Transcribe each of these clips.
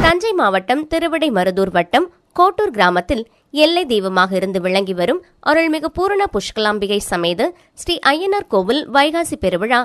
தஞ்சை மாவட்டம் திருவிடைமருதூர் வட்டம் கோட்டூர் கிராமத்தில் எல்லை தெய்வமாக இருந்து விளங்கி வரும் அருள்மிகு பூரண புஷ்கலாம்பிகை சமேத ஸ்ரீ அய்யனார் கோவில் வைகாசி பெருவிழா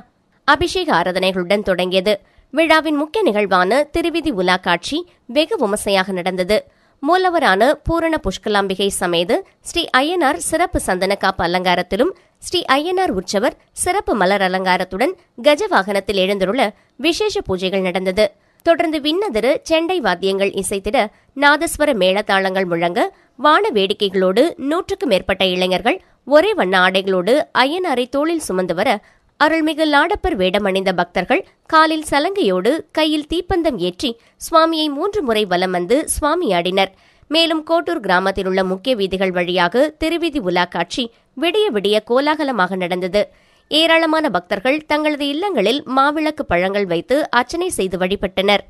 அபிஷேக ஆராதனைகளுடன் தொடங்கியது. விழாவின் முக்கிய நிகழ்வான திருவிதி உலா காட்சி வெகு விமர்சையாக நடந்தது. மூலவரான பூரண புஷ்கலாம்பிகை சமேத ஸ்ரீ அய்யனார் சிறப்பு சந்தனக்காப்பு அலங்காரத்திலும், ஸ்ரீ அய்யனார் உற்சவர் சிறப்பு மலர் அலங்காரத்துடன் கஜ வாகனத்தில் எழுந்துள்ள விசேஷ பூஜைகள் நடந்தது. தொடர்ந்து விண்ணதிர செண்டை வாத்தியங்கள் இசைத்திட, நாதஸ்வர மேளதாளங்கள் முழங்க, வான வேடிக்கைகளோடு 100க்கும் மேற்பட்ட இளைஞர்கள் ஒரே வண்ண ஆடைகளோடு அய்யனாரை தோளில் சுமந்து வர, அருள்மிகு லாடப்பர் வேடம் அணிந்த பக்தர்கள் காலில் சலங்கையோடு கையில் தீப்பந்தம் ஏற்றி சுவாமியை 3 முறை வலம் வந்து சுவாமியாடினர். மேலும் கோட்டூர் கிராமத்தில் உள்ள முக்கிய வீதிகள் வழியாக திருவிதி உலா காட்சி விடிய விடிய கோலாகலமாக நடந்தது. ஏராளமான பக்தர்கள் தங்களது இல்லங்களில் மாவிளக்கு பழங்கள் வைத்து அர்ச்சனை செய்து வழிபட்டனர்.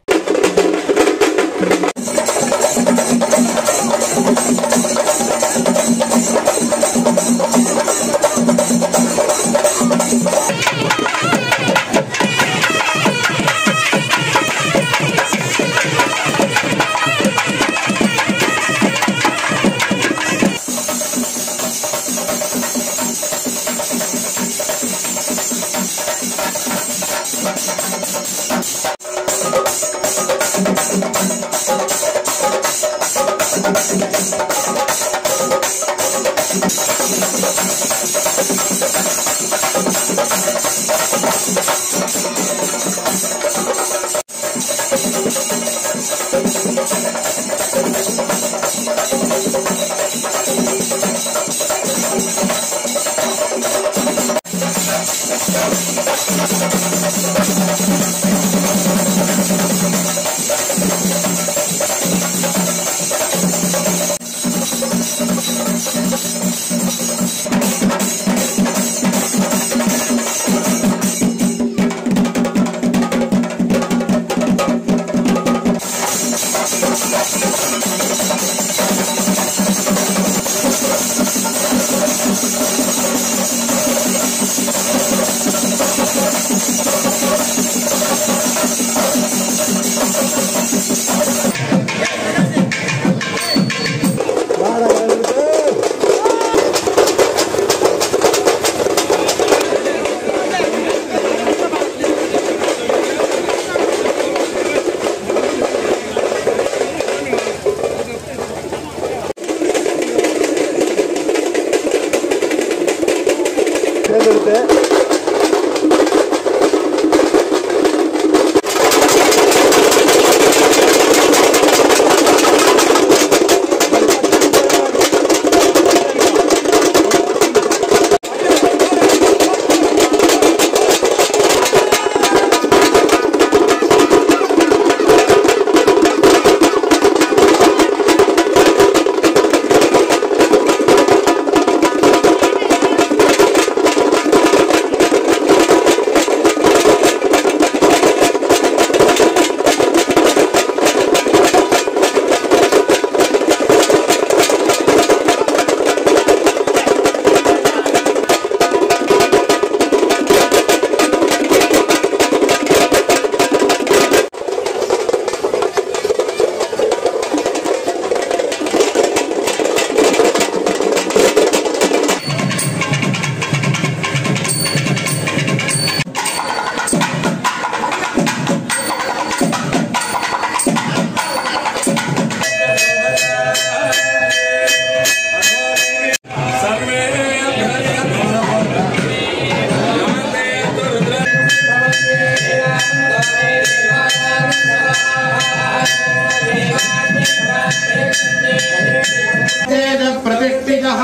प्रतिष्ठितः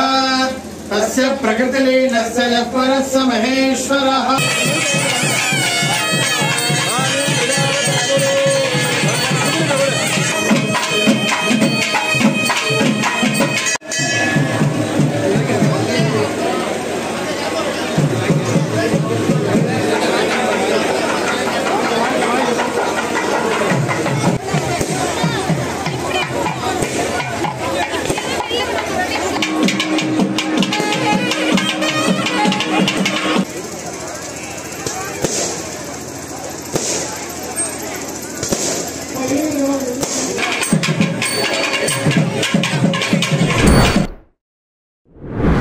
तस्य प्रकृतिलीनस्य यः परः स महेश्वरः।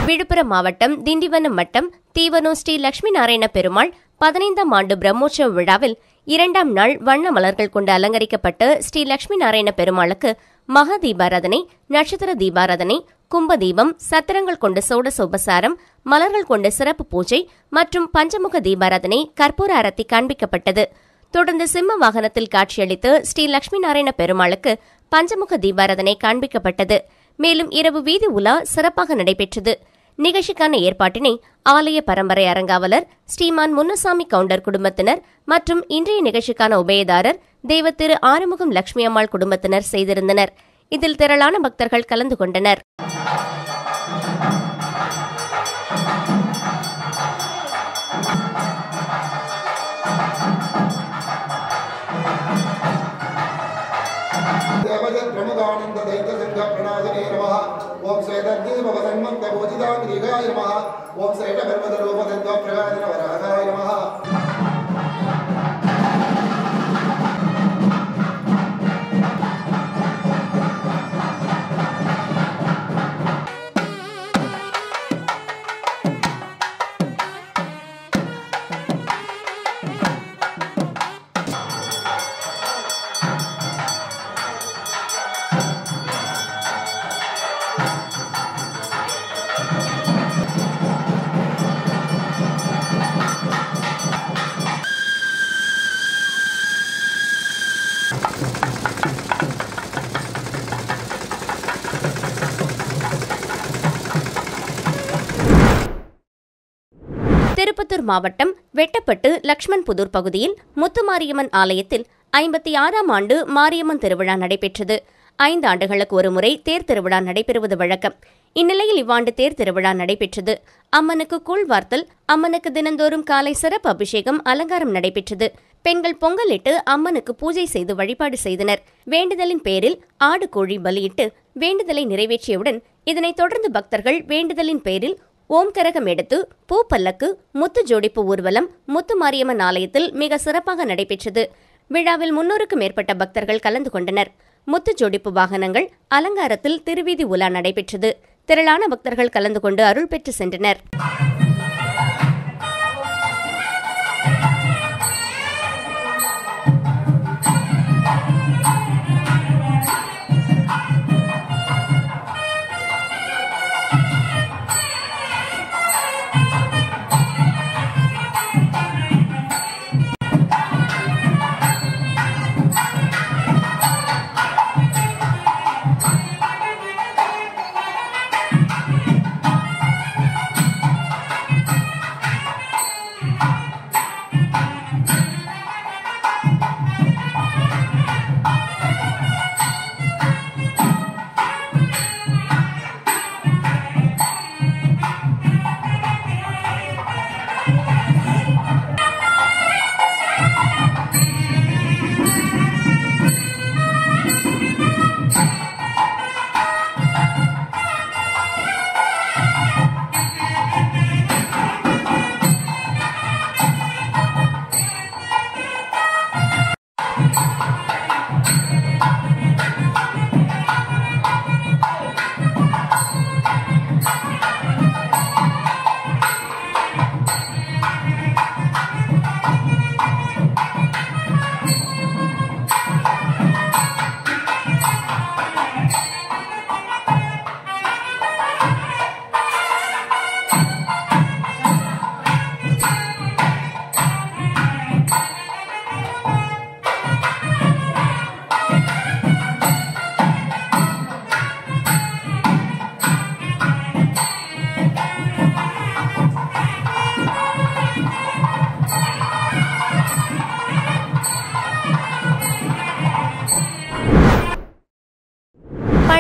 விழுப்புரம் மாவட்டம் திண்டிவனம் வட்டம் தீவனூர் ஸ்ரீ லட்சுமி நாராயண பெருமாள் 15ஆம் ஆண்டு பிரம்மோற்சவ விழாவில் 2ஆம் நாள் வண்ண மலர்கள் கொண்டு அலங்கரிக்கப்பட்டு ஸ்ரீ லட்சுமி நாராயண பெருமாளுக்கு மகா தீபாராதனை, நட்சத்திர தீபாராதனை, கும்ப தீபம், சத்திரங்கள் கொண்டு சோடசோபசாரம், மலர்கள் கொண்டு சிறப்பு பூஜை மற்றும் பஞ்சமுக தீபாராதனை, கற்பூர அரத்தி காண்பிக்கப்பட்டது. தொடர்ந்து சிம்ம வாகனத்தில் காட்சியளித்து ஸ்ரீ லட்சுமி நாராயண பெருமாளுக்கு பஞ்சமுக தீபாராதனை காண்பிக்கப்பட்டது. மேலும் இரவு வீதி உலா சிறப்பாக நடைபெற்றது. நிகழ்ச்சிக்கான ஏற்பாட்டினை ஆலய பரம்பரை அரங்காவலர் ஸ்ரீமான் முன்னசாமி கவுண்டர் குடும்பத்தினர் மற்றும் இன்றைய நிகழ்ச்சிக்கான உபயதாரர் தெய்வ திரு ஆறுமுகம் லட்சுமி அம்மாள் குடும்பத்தினர் செய்திருந்தனர். இதில் திரளான பக்தர்கள் கலந்து கொண்டனர். प्रमुदानंद दैत्य संघ प्रणादिने नमः। ओम श्वेतद्दीप भवसन्मन्त भोजितांगिकाय नमः। ओम श्वेत पर्वत रूप तत्व प्रकाशन वराहाय नमः। திருப்பத்தூர் மாவட்டம் வெட்டப்பட்டு லட்சுமண்புதூர் பகுதியில் முத்துமாரியம்மன் ஆலயத்தில் 56ஆம் ஆண்டு மாரியம்மன் திருவிழா நடைபெற்றது. 5 ஆண்டுகளுக்கு ஒருமுறை தேர் திருவிழா நடைபெறுவது வழக்கம். இந்நிலையில் இவ்வாண்டு தேர் திருவிழா நடைபெற்றது. அம்மனுக்கு கூழ் வார்த்தல், அம்மனுக்கு தினந்தோறும் காலை சிறப்பு அபிஷேகம், அலங்காரம் நடைபெற்றது. பெண்கள் பொங்கலிட்டு அம்மனுக்கு பூஜை செய்து வழிபாடு செய்தனர். வேண்டுதலின் பேரில் ஆடு கோழி பலியிட்டு வேண்டுதலை நிறைவேற்றியவுடன் இதனைத் தொடர்ந்து பக்தர்கள் வேண்டுதலின் பேரில் ஓம்கரகம் எடுத்து பூ பல்லக்கு, முத்து ஜோடிப்பு ஊர்வலம் முத்துமாரியம்மன் ஆலயத்தில் மிக சிறப்பாக நடைபெற்றது. விழாவில் 300க்கும் மேற்பட்ட பக்தர்கள் கலந்து கொண்டனர். முத்து ஜோடிப்பு வாகனங்கள் அலங்காரத்தில் திருவீதி உலா நடைபெற்றது. திரளான பக்தர்கள் கலந்து கொண்டு அருள் பெற்று சென்றனர்.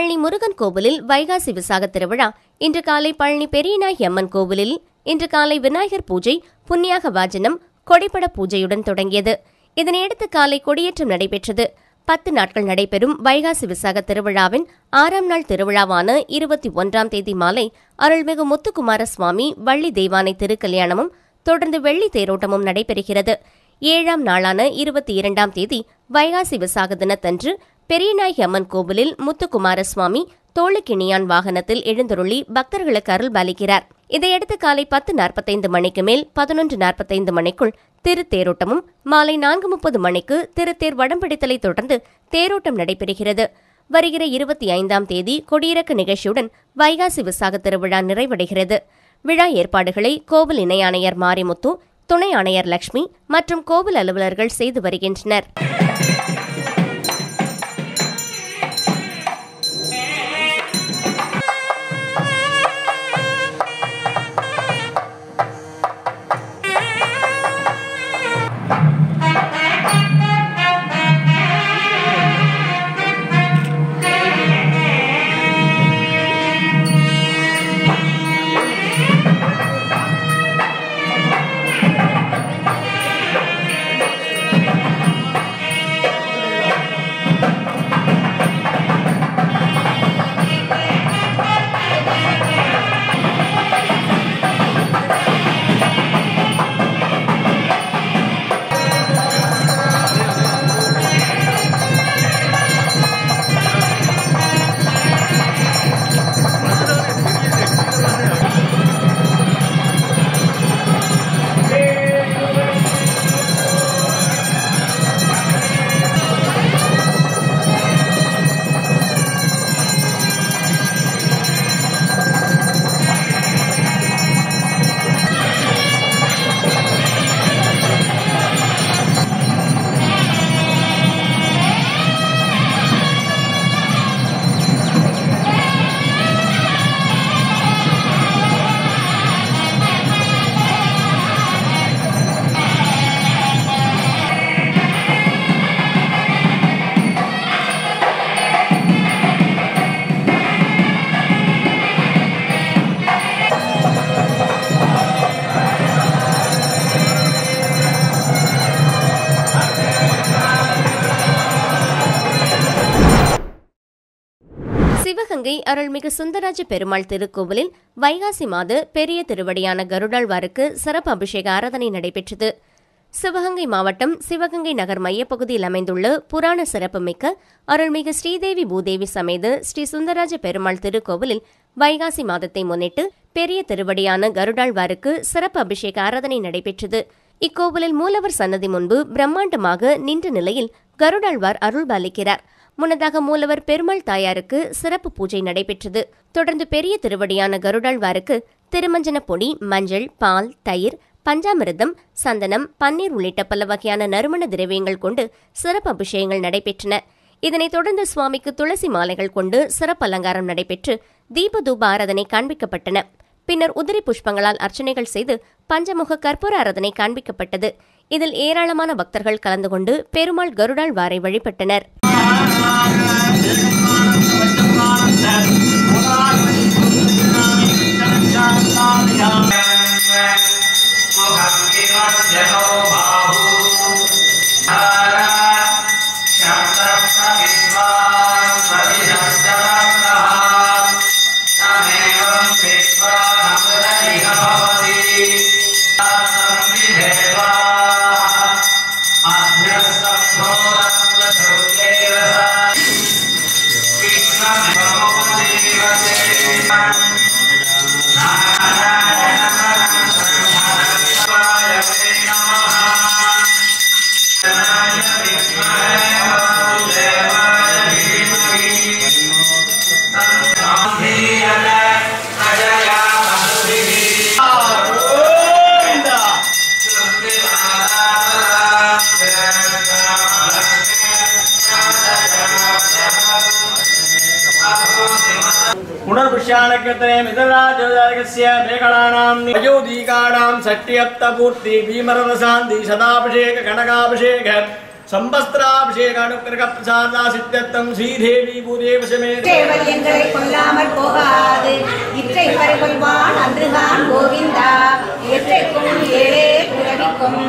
பழனி முருகன் கோவிலில் வைகாசி விசாக திருவிழா இன்று காலை பழனி பெரியநாயகி அம்மன் கோவிலில் இன்று காலை விநாயகர் பூஜை, புண்ணியாக வாஜனம், கொடிப்பட பூஜையுடன் தொடங்கியது. இதனையடுத்து காலை கொடியேற்றம் நடைபெற்றது. 10 நாட்கள் நடைபெறும் வைகாசி விசாக திருவிழாவின் 6ஆம் நாள் திருவிழாவான 21ஆம் தேதி மாலை அருள்மிகு முத்துக்குமார சுவாமி வள்ளி தெய்வானை திருக்கல்யாணமும் தொடர்ந்து வெள்ளி தேரோட்டமும் நடைபெறுகிறது. 7ஆம் நாளான 22ஆம் தேதி வைகாசி விசாக தினத்தன்று பெரியநாயகி அம்மன் கோவிலில் முத்துக்குமார சுவாமி தோளுக்கிணியான் வாகனத்தில் எழுந்தருளி பக்தர்களுக்கு அருள் பாலிக்கிறார். இதையடுத்து காலை 10:45 மணிக்கு மேல் 11:45 மணிக்குள் திருத்தேரோட்டமும் மாலை 4:30 மணிக்கு திருத்தேர் வடம்பிடித்தலை தொடர்ந்து தேரோட்டம் நடைபெறுகிறது. வருகிற 25ஆம் தேதி கொடியிறக்க நிகழ்ச்சியுடன் வைகாசி விசாக திருவிழா நிறைவடைகிறது. விழா ஏற்பாடுகளை கோவில் இணை ஆணையர் மாரிமுத்து, துணை ஆணையர் லட்சுமி மற்றும் கோவில் அலுவலர்கள் செய்து வருகின்றனர். சிவகங்கை அருள்மிகு சுந்தராஜ பெருமாள் திருக்கோவிலில் வைகாசி மாத பெரிய திருவடியான கருடாழ்வாருக்கு சிறப்பு அபிஷேக ஆராதனை நடைபெற்றது. சிவகங்கை மாவட்டம் சிவகங்கை நகர் மையப்பகுதியில் அமைந்துள்ள புராண சிறப்புமிக்க அருள்மிகு ஸ்ரீதேவி பூதேவி சமேத ஸ்ரீ சுந்தராஜ பெருமாள் திருக்கோவிலில் வைகாசி மாதத்தை முன்னிட்டு பெரிய திருவடியான கருடாழ்வாருக்கு சிறப்பு அபிஷேக ஆராதனை நடைபெற்றது. இக்கோவிலில் மூலவர் சன்னதி முன்பு பிரம்மாண்டமாக நின்ற நிலையில் கருடாழ்வார் அருள் பாலிக்கிறார். முன்னதாக மூலவர் பெருமாள் தாயாருக்கு சிறப்பு பூஜை நடைபெற்றது. தொடர்ந்து பெரிய திருவடியான கருடாழ்வாருக்கு திருமஞ்சன பொடி, மஞ்சள், பால், தயிர், பஞ்சாமிர்தம், சந்தனம், பன்னீர் உள்ளிட்ட பல வகையான நறுமண திரவியங்கள் கொண்டு சிறப்பு அபிஷேகங்கள் நடைபெற்றன. இதனைத் தொடர்ந்து சுவாமிக்கு துளசி மாலைகள் கொண்டு சிறப்பு அலங்காரம் நடைபெற்று தீபதூப ஆராதனை காண்பிக்கப்பட்டன. பின்னர் உதிரி புஷ்பங்களால் அர்ச்சனைகள் செய்து பஞ்சமுக கற்பூர ஆராதனை காண்பிக்கப்பட்டது. இதில் ஏராளமான பக்தர்கள் கலந்து கொண்டு பெருமாள் கருடாழ்வாரை வழிபட்டனர். पुनर्पुष्याणकृतने मित्रराजोदयस्य मेघलानां अयोदीकानां षट्यप्तपूर्ति भीमरसान्ति सदाभिषेक कनकाभिषेक சம்பஸ்திராபிஷேகானுக்கிரக பிரசாதா சித்தத்தம் ஸ்ரீதேவி பூதேவ சமேத எங்களை கொல்லாமல் போகாது இற்றை பறிகொள்வான் அன்றுதான் கோவிந்தா எற்றைக்கும் ஏழே பிறவிக்கும்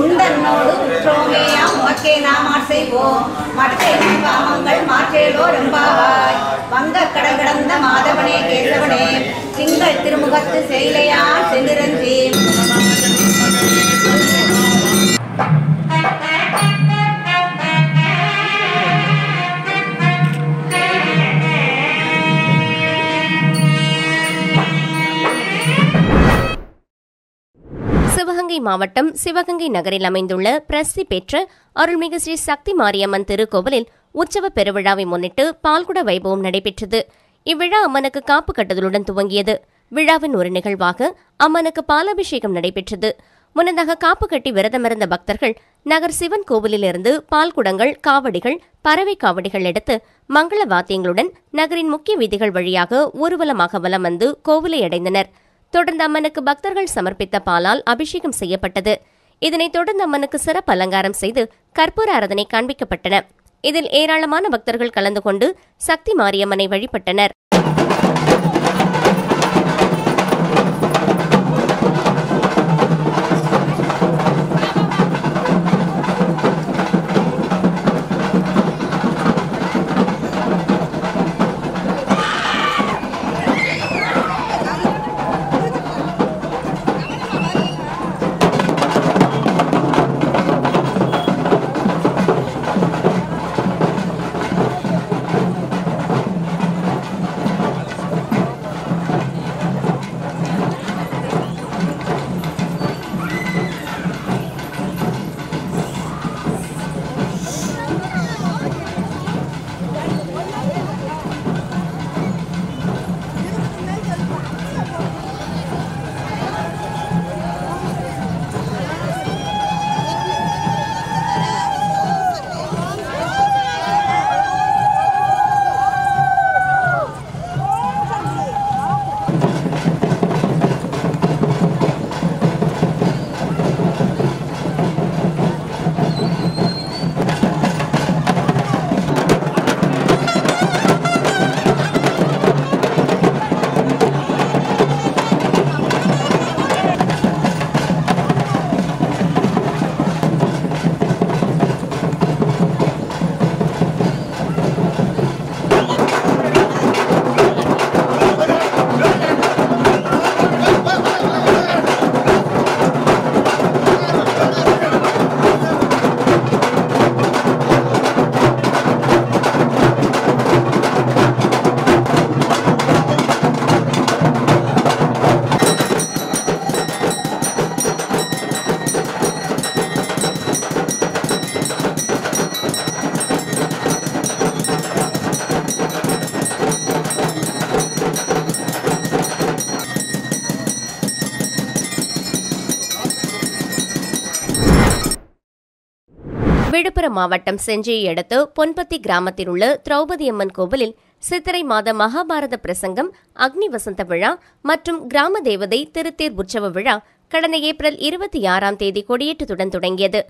உந்தன்னோடு உற்றோமே உமக்கே நாம் செய்வோம் மற்ற காமங்கள் மாற்றேலோ ரெம்பாவாய் வங்க கடல் கடந்த மாதவனே கேசவனே திங்கள் திருமுகத்து செயலையான் சென்றிருந்தே சிவகங்கை மாவட்டம் சிவகங்கை நகரில் அமைந்துள்ள பிரசித்தி பெற்ற அருள்மிகு ஸ்ரீ சக்தி மாரியம்மன் திருக்கோவிலில் உற்சவ பெருவிழாவை முன்னிட்டு பால்குட வைபவம் நடைபெற்றது. இவ்விழா அம்மனுக்கு காப்பு கட்டுதலுடன் துவங்கியது. விழாவின் ஒரு நிகழ்வாக அம்மனுக்கு பாலாபிஷேகம் நடைபெற்றது. முன்னதாக காப்பு கட்டி விரதமிருந்த பக்தர்கள் நகர் சிவன் கோவிலிலிருந்து பால்குடங்கள், காவடிகள், பறவை காவடிகள் எடுத்து மங்கள வாத்தியங்களுடன் நகரின் முக்கிய வீதிகள் வழியாக ஊர்வலமாக வலம் வந்து கோவிலை அடைந்தனர். தொடர்ந்து அம்மனுக்கு பக்தர்கள் சமர்ப்பித்த பாலால் அபிஷேகம் செய்யப்பட்டது. இதனைத் தொடர்ந்து அம்மனுக்கு சிறப்பு அலங்காரம் செய்து கற்பூர ஆராதனை காண்பிக்கப்பட்டன. இதில் ஏராளமான பக்தர்கள் கலந்து கொண்டு சக்தி மாரியம்மனை வழிபட்டனர். விழுப்புரம் மாவட்டம் செஞ்சியை அடுத்து பொன்பத்தி கிராமத்தில் உள்ள திரௌபதி அம்மன் கோவிலில் சித்திரை மாத மகாபாரத பிரசங்கம், அக்னி வசந்த விழா மற்றும் கிராம தேவதை திருத்தேர் உற்சவ விழா கடந்த ஏப்ரல் 26ஆம் தேதி கொடியேற்றத்துடன் தொடங்கியது.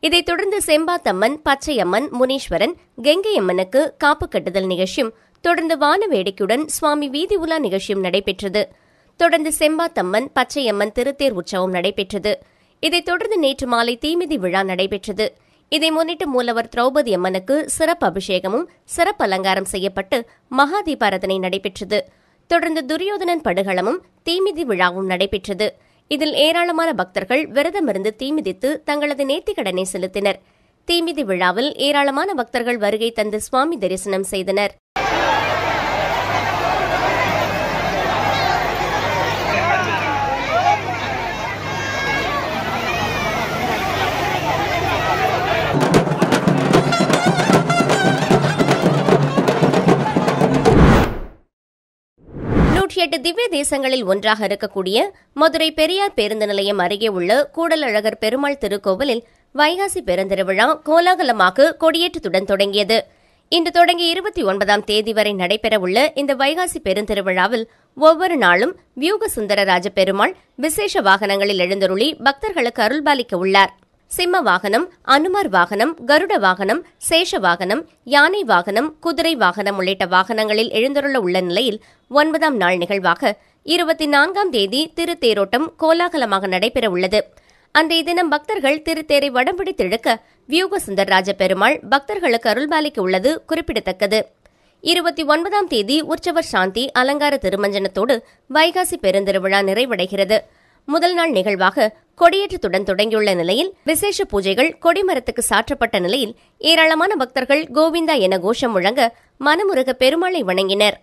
இதைத் தொடர்ந்து செம்பாத்தம்மன், பச்சையம்மன், முனீஸ்வரன், கெங்கையம்மனுக்கு காப்பு கட்டுதல் நிகழ்ச்சியும் தொடர்ந்து வான வேடிக்கையுடன் சுவாமி வீதி உலா நிகழ்ச்சியும் நடைபெற்றது. தொடர்ந்து செம்பாத்தம்மன், பச்சையம்மன் திருத்தேர் உற்சவம் நடைபெற்றது. இதைத் தொடர்ந்து நேற்று மாலை தீமிதி விழா நடைபெற்றது. இதை முன்னிட்டு மூலவர் திரௌபதி அம்மனுக்கு சிறப்பு அபிஷேகமும் சிறப்பு அலங்காரம் செய்யப்பட்டு மகா தீபாராதனை நடைபெற்றது. தொடர்ந்து துரியோதனன் படுகளமும் தீமிதி விழாவும் நடைபெற்றது. இதில் ஏராளமான பக்தர்கள் விரதமிருந்து தீமிதித்து தங்களது நேர்த்திக்கடனை செலுத்தினர். தீமிதி விழாவில் ஏராளமான பக்தர்கள் வருகை தந்து சுவாமி தரிசனம் செய்தனர். திவ்ய தேசங்களில் ஒன்றாக இருக்கக்கூடிய மதுரை பெரியார் பேருந்து நிலையம் அருகே உள்ள கூடலழகர் பெருமாள் திருக்கோவிலில் வைகாசி பெருந்திருவிழா கோலாகலமாக கொடியேற்றத்துடன் தொடங்கியது. இன்று தொடங்கி 29ஆம் தேதி வரை நடைபெறவுள்ள இந்த வைகாசி பெருந்திருவிழாவில் ஒவ்வொரு நாளும் வியூக சுந்தரராஜ பெருமாள் விசேஷ வாகனங்களில் எழுந்தருளி பக்தர்களுக்கு அருள்பாலிக்க உள்ளார். சிம்ம வாகனம், அனுமார் வாகனம், கருட வாகனம், சேஷ வாகனம், யானை வாகனம், குதிரை வாகனம் உள்ளிட்ட வாகனங்களில் எழுந்தருள உள்ள நிலையில் 9ஆம் நாள் நிகழ்வாக 24ஆம் தேதி திருத்தேரோட்டம் கோலாகலமாக நடைபெற உள்ளது. அன்றைய தினம் பக்தர்கள் திருத்தேரை வடம்பிடித்து இழுக்க வியூக சுந்தரராஜ பெருமாள் பக்தர்களுக்கு அருள்பாலிக்க உள்ளது குறிப்பிடத்தக்கது. 29ஆம் தேதி உற்சவர் சாந்தி அலங்கார திருமஞ்சனத்தோடு வைகாசி பெருந்திருவிழா நிறைவடைகிறது. முதல் நாள் நிகழ்வாக கொடியேற்றத்துடன் தொடங்கியுள்ள நிலையில் விசேஷ பூஜைகள் கொடிமரத்துக்கு சாற்றப்பட்ட நிலையில் ஏராளமான பக்தர்கள் கோவிந்தா என கோஷம் முழங்க மனமுருக பெருமாளை வணங்கினர்.